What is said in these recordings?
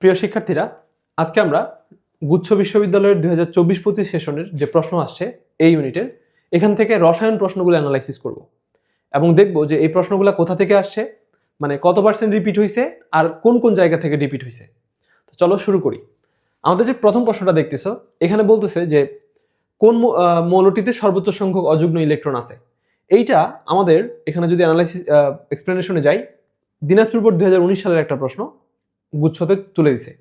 প্রিয় শিক্ষার্থীরা, আজকে আমরা গুচ্ছ বিশ্ববিদ্যালয়ের 2024-25 সেশনের যে প্রশ্ন আসছে এই ইউনিটের, এখান থেকে রসায়ন প্রশ্নগুলো অ্যানালাইসিস করব এবং দেখব যে এই প্রশ্নগুলো কোথা থেকে আসছে, মানে কত পার্সেন্ট রিপিট হয়েছে আর কোন কোন জায়গা থেকে রিপিট হয়েছে। তো চলো শুরু করি। আমাদের যে প্রথম প্রশ্নটা দেখতেছো, এখানে বলতেছে যে কোন মৌলটিতে সর্বোচ্চ সংখ্যক অযুগ্ম ইলেকট্রন আছে। এইটা আমাদের এখানে যদি অ্যানালাইসিস এক্সপ্লেনেশনে যাই, দিনাজপুর বোর্ড 2019 সালের একটা প্রশ্ন গুচ্ছতে তুলে দিছে।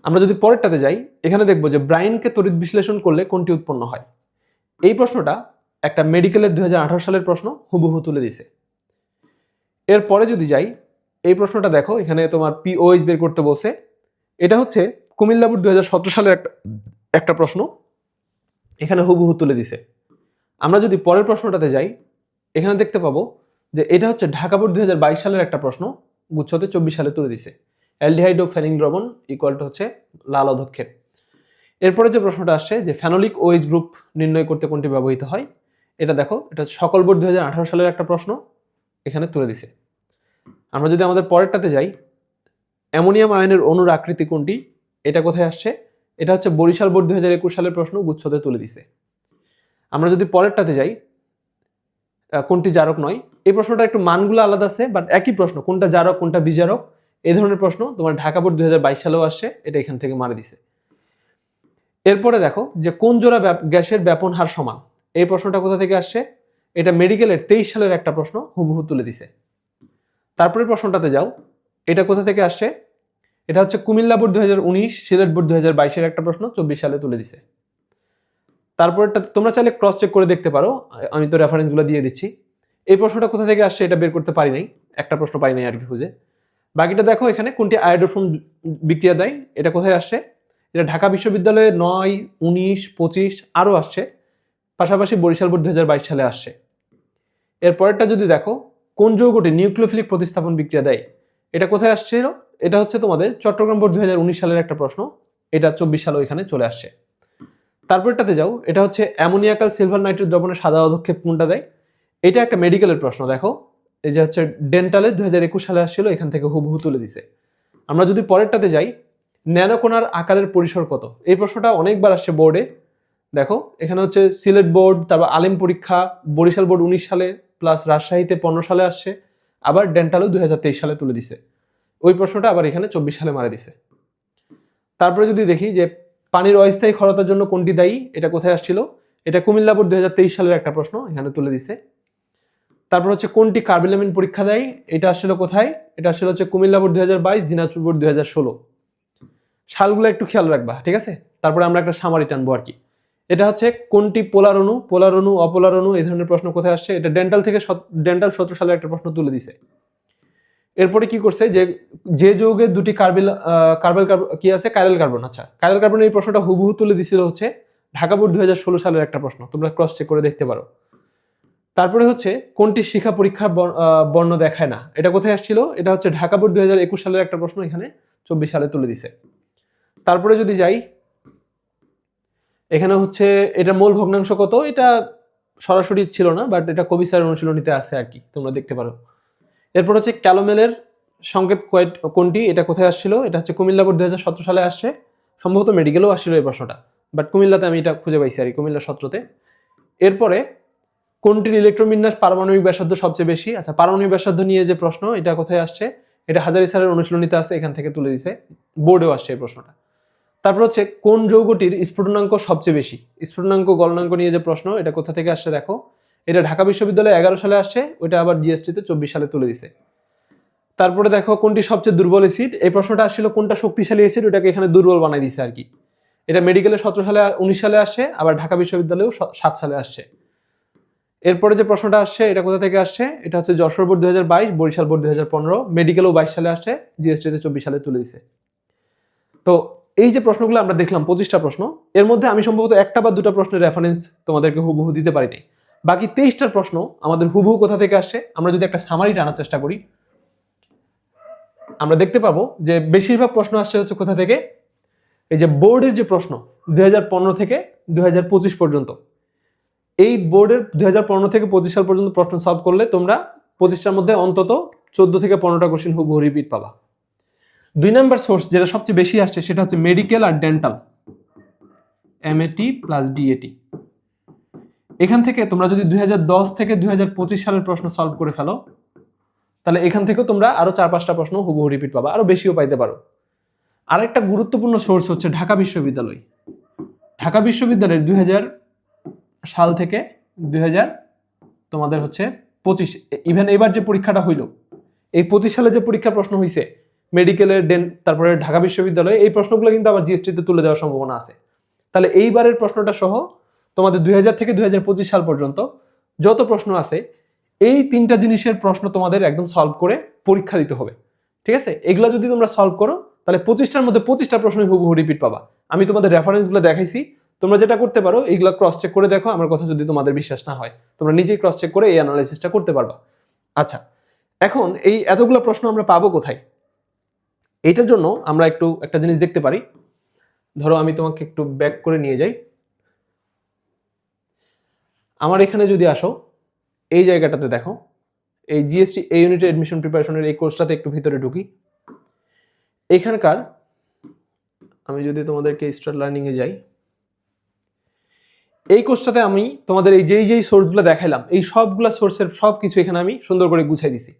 আমরা যদি পরেরটাতে যাই, এখানে দেখব যে ব্রাইনকে তড়িৎ বিশ্লেষণ করলে কোনটি উৎপন্ন হয়। এই প্রশ্নটা একটা মেডিকেলের 2018 সালের প্রশ্ন হুবহু তুলে দিছে। এরপরে যদি যাই, এই প্রশ্নটা দেখো, এখানে তোমার পিওএইচ বের করতে বলছে। এটা হচ্ছে কুমিল্লা বোর্ড 2017 সালের একটা প্রশ্ন, এখানে হুবহু তুলে দিছে। আমরা যদি পরের প্রশ্নটাতে যাই, এখানে দেখতে পাবো যে এটা হচ্ছে ঢাকা বোর্ড 2022 সালের একটা প্রশ্ন গুচ্ছতে 24 সালে তুলে দিছে। অ্যালডিহাইড ও ফেনিল দ্রবণ ইকুয়াল টু হচ্ছে লাল অধক্ষেপ। এরপরে যে প্রশ্নটা আসছে যে ফেনোলিক ওএইচ গ্রুপ নির্ণয় করতে কোনটি ব্যবহৃত হয়, এটা দেখো, এটা সকল বোর্ড 2018 সালের একটা প্রশ্ন এখানে তুলে দিছে। আমরা যদি আমাদের পরেরটাতে যাই, অ্যামোনিয়াম আয়নের অণুর আকৃতি কোনটি, এটা কোথায় আসছে, এটা হচ্ছে বরিশাল বোর্ড 2021 সালের প্রশ্ন গুচ্ছতে তুলে দিছে। আমরা যদি পরেরটাতে যাই, কোনটি জারক নয়, এই প্রশ্নটা একটু মানগুলো আলাদা আছে, বাট একই প্রশ্ন, কোনটা জারক কোনটা বিজারক, এই ধরনের প্রশ্ন তোমার ঢাকা বোর্ড 2022 সালেও আসছে, এটা এখান থেকে মারে দিছে। এরপরে দেখো যে কোন জোড়া গ্যাসের ব্যাপন হার সমান, এই প্রশ্নটা কোথা থেকে আসছে, এটা মেডিকেলের 23 সালের একটা প্রশ্ন হুবহু তুলে দিছে। তারপরে প্রশ্নটাতে যাও, এটা কোথা থেকে আসছে, এটা হচ্ছে কুমিল্লা বোর্ড 2019, সিলেট বোর্ড 2022 এর একটা প্রশ্ন 24 সালে তুলে দিছে। তারপরটা তোমরা চাইলে ক্রস চেক করে দেখতে পারো, আমি তো রেফারেন্সগুলো দিয়ে দিচ্ছি। এই প্রশ্নটা কোথা থেকে আসছে এটা বের করতে পারি নাই, একটা প্রশ্ন পাই নাই আর কি খুঁজে। বাকিটা দেখো, এখানে কোনটি আয়োডোফোন বিক্রিয়া দেয়, এটা কোথায় আসছে, এটা ঢাকা বিশ্ববিদ্যালয়ে 9, 19, 25 আরও আসছে, পাশাপাশি বরিশাল বোর্ড 2022 সালে আসছে। এরপরেরটা যদি দেখো, কোন যৌগটি নিউক্লিওফিলিক প্রতিস্থাপন বিক্রিয়া দেয়, এটা কোথায় আসছিল, এটা হচ্ছে তোমাদের চট্টগ্রাম বোর্ড 2019 সালের একটা প্রশ্ন, এটা 24 সালে এখানে চলে আসছে। তারপরটাতে যাও, এটা হচ্ছে অ্যামোনিয়াকাল সিলভার নাইট্রেট দ্রবণের সাদা অধক্ষেপ কোনটা দেয়, এটা একটা মেডিকেলের প্রশ্ন। দেখো, এই যে হচ্ছে ডেন্টালে 2021 সালে আসছিল, এখান থেকে হুবহু তুলে দিছে। আমরা যদি পরেরটাতে যাই, ন্যানোকণার আকারের পরিসর কত, এই প্রশ্নটা অনেকবার আসছে বোর্ডে। দেখো, এখানে হচ্ছে সিলেট বোর্ড, তারপর আলিম পরীক্ষা, বরিশাল বোর্ড 19 সালে, প্লাস রাজশাহীতে 15 সালে আসছে, আবার ডেন্টালেও 2023 সালে তুলে দিছে। ওই প্রশ্নটা আবার এখানে 24 সালে মারা দিছে। তারপরে যদি দেখি যে পানির অস্থায়ী ক্ষরতার জন্য কোনটি দায়ী, এটা কোথায় আসছিল, এটা কুমিল্লা বোর্ড 2023 সালের একটা প্রশ্ন এখানে তুলে দিছে। তারপর হচ্ছে কোনটি কার্বিলামিন পরীক্ষা দেয়, এটা আসছিল কোথায়, এটা আসলে হচ্ছে কুমিল্লা বোর্ড 2022, দিনাজপুর বোর্ড 2016। সালগুলো একটু খেয়াল রাখবা, ঠিক আছে। তারপরে আমরা একটা সামারি টানবো আর কি। এটা হচ্ছে কোনটি পোলার অণু, অপোলার অণু, এই ধরনের প্রশ্ন কোথায় আসছে, এটা ডেন্টাল থেকে, ডেন্টাল 17 সালের একটা প্রশ্ন তুলে দিছে। এরপরে কি করছে যে যৌগের দুটি কি আছে, কাইরাল কার্বন। আচ্ছা, কাইরাল কার্বন, এই প্রশ্নটা হুবহু তুলে দিছিল হচ্ছে ঢাকা বোর্ড 2016 সালের একটা প্রশ্ন, তোমরা ক্রস চেক করে দেখতে পারো। তারপরে হচ্ছে কোনটি শিখা পরীক্ষার বর্ণ দেখায় না, এটা কোথায় আসছিল, এটা হচ্ছে ঢাকা বোর্ড 2021 সালের একটা প্রশ্ন, এখানে 24 সালে তুলে দিছে। তারপরে যদি যাই, এখানে হচ্ছে এটা মোল ভগ্নাংশ কত, এটা সরাসরি ছিল না, বাট এটা কবি স্যার অনুশীলনীতে আছে আর কি, তোমরা দেখতে পারো। এরপর হচ্ছে ক্যালোমেলের সংকেত কোনটি, এটা কোথায় আসছিল, এটা হচ্ছে কুমিল্লা বোর্ড 2017 সালে আসছে, সম্ভবত মেডিকেলও আসছিল এই প্রশ্নটা, বাট কুমিল্লাতে আমি এটা খুঁজে পাইছি আর কি, কুমিল্লা 17-তে। এরপরে কোনটির ইলেকট্রন বিন্যাস পারমাণবিক ব্যাসার্ধ সবচেয়ে বেশি, আচ্ছা পারমাণবিক ব্যাসার্ধ নিয়ে যে প্রশ্ন, এটা কোথায় আসছে, এটা হাজারি স্যারের অনুশীলনীতে আছে, এখান থেকে তুলে দিছে, বোর্ডেও আসছে এই প্রশ্নটা। তারপর হচ্ছে কোন যৌগটির স্ফুটনাঙ্ক সবচেয়ে বেশি, স্ফুটনাঙ্ক গলনাঙ্ক নিয়ে যে প্রশ্ন, এটা কোথা থেকে আসছে দেখো, এটা ঢাকা বিশ্ববিদ্যালয়ে 11 সালে আসছে, ওইটা আবার জিএসটিতে 24 সালে তুলে দিছে। তারপরে দেখো কোনটি সবচেয়ে দুর্বল অ্যাসিড, এই প্রশ্নটা আসছিল কোনটা শক্তিশালী অ্যাসিড, ওটাকে এখানে দুর্বল বানাই দিছে আর কি। এটা মেডিকেলে 17 সালে, 19 সালে আসছে, আবার ঢাকা বিশ্ববিদ্যালয়েও 7 সালে আসছে। এরপরে যে প্রশ্নটা আসছে, এটা কোথা থেকে আসছে, এটা হচ্ছে যশোর বোর্ড 2022, বরিশাল বোর্ড 2015, মেডিকেলও 22 সালে আসছে, জিএসটিতে 24 সালে তুলে দিছে। তো এই যে প্রশ্নগুলো আমরা দেখলাম 25টা প্রশ্ন, এর মধ্যে আমি সম্ভবত একটা বা দুটো প্রশ্নের রেফারেন্স তোমাদেরকে হুবহু দিতে পারিনি। বাকি 23টার প্রশ্ন আমাদের হুবহু কোথা থেকে আসছে, আমরা যদি একটা সামারি টানার চেষ্টা করি, আমরা দেখতে পাবো যে বেশিরভাগ প্রশ্ন আসছে হচ্ছে কোথা থেকে, এই যে বোর্ডের যে প্রশ্ন 2015 থেকে 2025 পর্যন্ত, এই বোর্ডের 2015 থেকে 25 সাল পর্যন্ত প্রশ্ন সলভ করলে তোমরা 25টার মধ্যে অন্তত 14 থেকে 15টা কোশ্চেন হুবহু রিপিট পাবা। 2 নাম্বার সোর্স যেটা সবচেয়ে বেশি আসছে সেটা হচ্ছে মেডিকেল আর ডেন্টাল, MAT প্লাস DAT। এখান থেকে তোমরা যদি 2010 থেকে 2025 সালের প্রশ্ন সলভ করে ফেলো তাহলে এখান থেকেও তোমরা আরো 4-5টা প্রশ্ন হুবহু রিপিট পাবা, আরো বেশিও পাইতে পারো। আরেকটা গুরুত্বপূর্ণ সোর্স হচ্ছে ঢাকা বিশ্ববিদ্যালয়। ঢাকা বিশ্ববিদ্যালয়ের 2000 সাল থেকে 2000 তোমাদের হচ্ছে 25, ইভেন এবার যে পরীক্ষাটা হইলো এই 25 সালে যে পরীক্ষা প্রশ্ন হয়েছে মেডিকেলের তারপরে ঢাকা বিশ্ববিদ্যালয়ে, এই প্রশ্নগুলো কিন্তু আবার জিএসটিতে তুলে দেওয়ার সম্ভাবনা আছে। তাহলে এইবারের প্রশ্নটা সহ তোমাদের 2000 থেকে 2025 সাল পর্যন্ত যত প্রশ্ন আছে এই 3টা জিনিসের প্রশ্ন তোমাদের একদম সলভ করে পরীক্ষা দিতে হবে, ঠিক আছে? এগুলো যদি তোমরা সলভ করো তাহলে 25টার মধ্যে 25টা প্রশ্নই হুবহু রিপিট পাবা। আমি তোমাদের রেফারেন্সগুলো দেখাইছি, তোমরা যেটা করতে পারো এইগুলো ক্রস চেক করে দেখো, আমার কথা যদি তোমাদের বিশ্বাস না হয় তোমরা নিজেই ক্রস চেক করে এই অ্যানালাইসিসটা করতে পারবা। আচ্ছা, এখন এই এতগুলো প্রশ্ন আমরা পাবো কোথায়? এইটার জন্য আমরা একটা জিনিস দেখতে পারি। ধরো আমি তোমাকে একটু ব্যাক করে নিয়ে যাই। আমার এখানে যদি আসো এই জায়গাটাতে দেখো, এই জিএসটি এই ইউনিটের অ্যাডমিশন প্রিপারেশনের এই কোর্সটাতে একটু ভিতরে ঢুকি। এখানকার আমি যদি তোমাদেরকে স্টার্ট লার্নিং এ যাই, এই কোর্সটাতে আমি তোমাদের এই যেই সোর্সগুলো দেখাইলাম এই সবগুলা সোর্সের সব কিছু এখানে আমি সুন্দর করে গুছাই দিছি।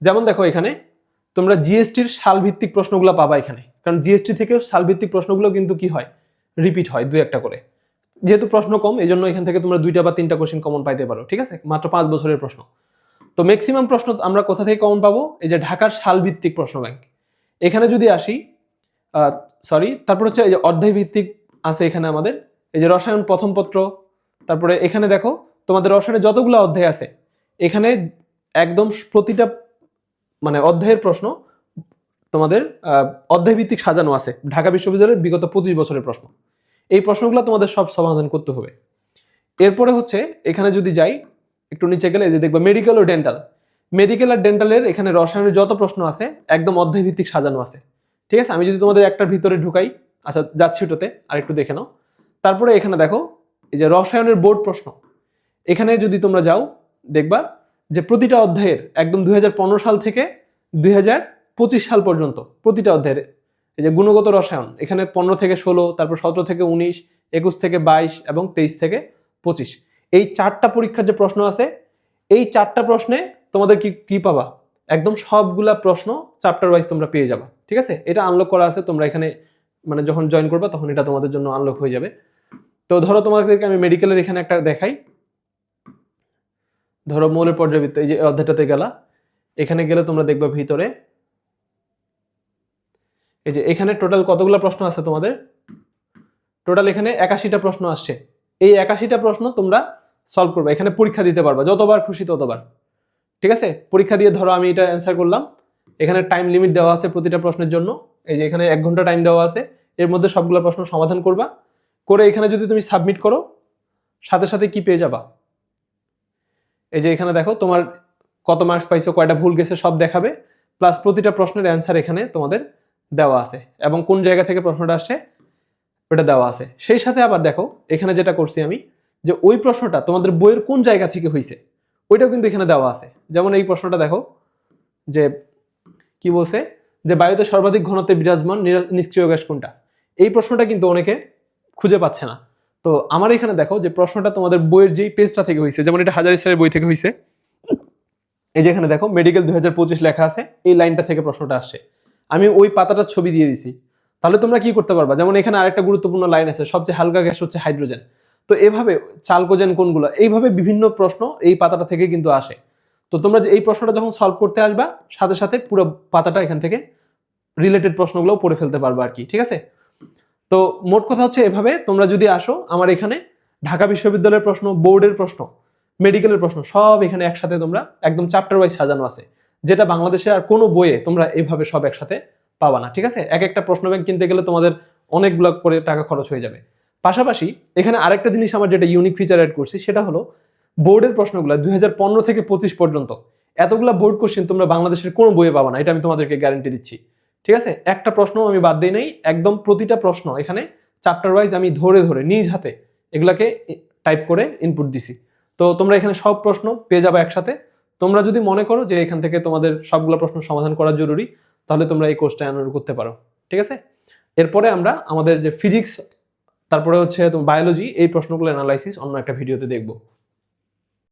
যেমন দেখো এখানে তোমরা জিএসটির সালভিত্তিক প্রশ্নগুলো পাবা এখানে, কারণ জিএসটি থেকেও সালভিত্তিক প্রশ্নগুলো কিন্তু কি হয়, রিপিট হয় 2-1টা করে। যেহেতু প্রশ্ন কম এই জন্য এখান থেকে তোমরা 2টা বা 3টা কোশ্চেন কমন পাইতে পারো, ঠিক আছে? মাত্র 5 বছরের প্রশ্ন। তো ম্যাক্সিমাম প্রশ্ন আমরা কোথা থেকে কমন পাবো? এই যে ঢাকার সালভিত্তিক প্রশ্ন ব্যাংক। এখানে যদি আসি তারপর হচ্ছে এই যে অধ্যায় ভিত্তিক আছে এখানে আমাদের, এই যে রসায়ন প্রথম পত্র, তারপরে এখানে দেখো তোমাদের রসায়নের যতগুলো অধ্যায় আছে এখানে একদম প্রতিটা মানে অধ্যায়ের প্রশ্ন তোমাদের অধ্যায় ভিত্তিক সাজানো আছে, ঢাকা বিশ্ববিদ্যালয়ের বিগত 25 বছরের প্রশ্ন। এই প্রশ্নগুলো তোমাদের সব সমাধান করতে হবে। এরপরে হচ্ছে এখানে যদি যাই একটু নিচে গেলে যে দেখবা মেডিকেল ও ডেন্টাল, মেডিকেল আর ডেন্টালের এখানে রসায়নের যত প্রশ্ন আছে একদম অধ্যায় ভিত্তিক সাজানো আছে, ঠিক আছে? আমি যদি তোমাদের একটার ভিতরে ঢুকাই, আচ্ছা যাচ্ছি ওটাতে আর একটু দেখে নাও। তারপরে এখানে দেখো এই যে রসায়নের বোর্ড প্রশ্ন, এখানে যদি তোমরা যাও দেখবা যে প্রতিটা অধ্যায়ের একদম 2015 সাল থেকে 2025 সাল পর্যন্ত প্রতিটা অধ্যায়ের এই যে গুণগত রসায়ন এখানে 15 থেকে 16, তারপর 17 থেকে 19, 21 থেকে 22 এবং 23 থেকে 25, এই 4টা পরীক্ষার যে প্রশ্ন আছে এই 4টা প্রশ্নে তোমাদের কি পাবা, একদম সবগুলা প্রশ্ন চ্যাপ্টার ওয়াইজ তোমরা পেয়ে যাবা, ঠিক আছে? এটা আনলক করা আছে, তোমরা এখানে মানে যখন জয়েন করবা তখন এটা তোমাদের জন্য আনলক হয়ে যাবে। তো ধরো তোমাদেরকে আমি মেডিকেলের এখানে একটা দেখাই। ধরো মৌলের পর্যাবৃত্ত, এই যে অধ্যায়টাতে গেলা, এখানে গেলে তোমরা দেখবা ভিতরে এই যে এখানে টোটাল কতগুলো প্রশ্ন আছে তোমাদের, টোটাল এখানে 81টা প্রশ্ন আসছে। এই 81টা প্রশ্ন তোমরা সলভ করবে, এখানে পরীক্ষা দিতে পারবা যতবার খুশি ততবার, ঠিক আছে? পরীক্ষা দিয়ে ধরো আমি এটা অ্যান্সার করলাম, এখানে টাইম লিমিট দেওয়া আছে প্রতিটা প্রশ্নের জন্য, এই যে এখানে 1 ঘন্টা টাইম দেওয়া আছে, এর মধ্যে সবগুলো প্রশ্ন সমাধান করবা, করে এখানে যদি তুমি সাবমিট করো সাথে সাথে কি পেয়ে যাবা, এই যে এখানে দেখো তোমার কত মার্কস পাইছো, কয়টা ভুল গেছে সব দেখাবে, প্লাস প্রতিটা প্রশ্নের অ্যান্সার এখানে তোমাদের দেওয়া আছে এবং কোন জায়গা থেকে প্রশ্নটা আসছে ওটা দেওয়া আছে। সেই সাথে আবার দেখো এখানে যেটা করছি আমি, যে ওই প্রশ্নটা তোমাদের বইয়ের কোন জায়গা থেকে হয়েছে ওইটাও কিন্তু এখানে দেওয়া আছে। যেমন এই প্রশ্নটা দেখো যে কি বলছে, যে বায়ুতে সর্বাধিক ঘনত্বে বিরাজমান নিষ্ক্রিয় গ্যাস কোনটা, এই প্রশ্নটা কিন্তু অনেকে খুঁজে পাচ্ছে না। তো আমার এখানে দেখো যে প্রশ্নটা তোমাদের বইয়ের যেই পেজটা থেকে হয়েছে, যেমন এটা হাজারি স্যারের বই থেকে হয়েছে, এই যে এখানে দেখো মেডিকেল 2025 লেখা আছে, এই লাইনটা থেকে প্রশ্নটা আসছে, আমি ওই পাতাটার ছবি দিয়ে দিছি। তাহলে তোমরা কি করতে পারবা, যেমন এখানে আরেকটা গুরুত্বপূর্ণ লাইন আছে, সবচেয়ে হালকা গ্যাস হচ্ছে হাইড্রোজেন, তো এভাবে চালকোজেন কোনগুলো, এইভাবে বিভিন্ন প্রশ্ন এই পাতাটা থেকে কিন্তু আসে। তো তোমরা যে এই প্রশ্নটা যখন সলভ করতে আসবা সাথে সাথে পুরো পাতাটা এখান থেকে রিলেটেড প্রশ্নগুলো পড়ে ফেলতে পারবা আর কি, ঠিক আছে? তো মোট কথা হচ্ছে এভাবে তোমরা যদি আসো আমার এখানে ঢাকা বিশ্ববিদ্যালয়ের প্রশ্ন, বোর্ডের প্রশ্ন, মেডিকেলের প্রশ্ন সব এখানে একসাথে তোমরা একদম চ্যাপ্টার ওয়াইজ সাজানো আছে, যেটা বাংলাদেশে আর কোনো বইয়ে তোমরা এইভাবে সব একসাথে পাবা না, ঠিক আছে? এক একটা প্রশ্ন ব্যাংক কিনতে গেলে তোমাদের অনেকগুলো করে টাকা খরচ হয়ে যাবে। পাশাপাশি এখানে আরেকটা জিনিস আমার যেটা ইউনিক ফিচার অ্যাড করছি সেটা হলো বোর্ডের প্রশ্নগুলো 2015 থেকে 25 পর্যন্ত এতগুলা বোর্ড কোশ্চেন তোমরা বাংলাদেশের কোনো বইয়ে পাবা না, এটা আমি তোমাদেরকে গ্যারান্টি দিচ্ছি, ঠিক আছে? একটা প্রশ্ন আমি বাদ দিই নাই, একদম প্রতিটা প্রশ্ন এখানে চ্যাপ্টার ওয়াইজ আমি ধরে ধরে নিজ হাতে এগুলাকে টাইপ করে ইনপুট দিছি। তো তোমরা এখানে সব প্রশ্ন পেয়ে যাবে একসাথে। তোমরা যদি মনে করো যে এখান থেকে তোমাদের সবগুলো প্রশ্ন সমাধান করা জরুরি, তাহলে তোমরা এই কোর্সটা এনরোল করতে পারো। ঠিক আছে, এরপরে আমরা আমাদের যে ফিজিক্স, তারপরে হচ্ছে বায়োলজি, এই প্রশ্নগুলো অ্যানালাইসিস অন্য একটা ভিডিওতে দেখবো।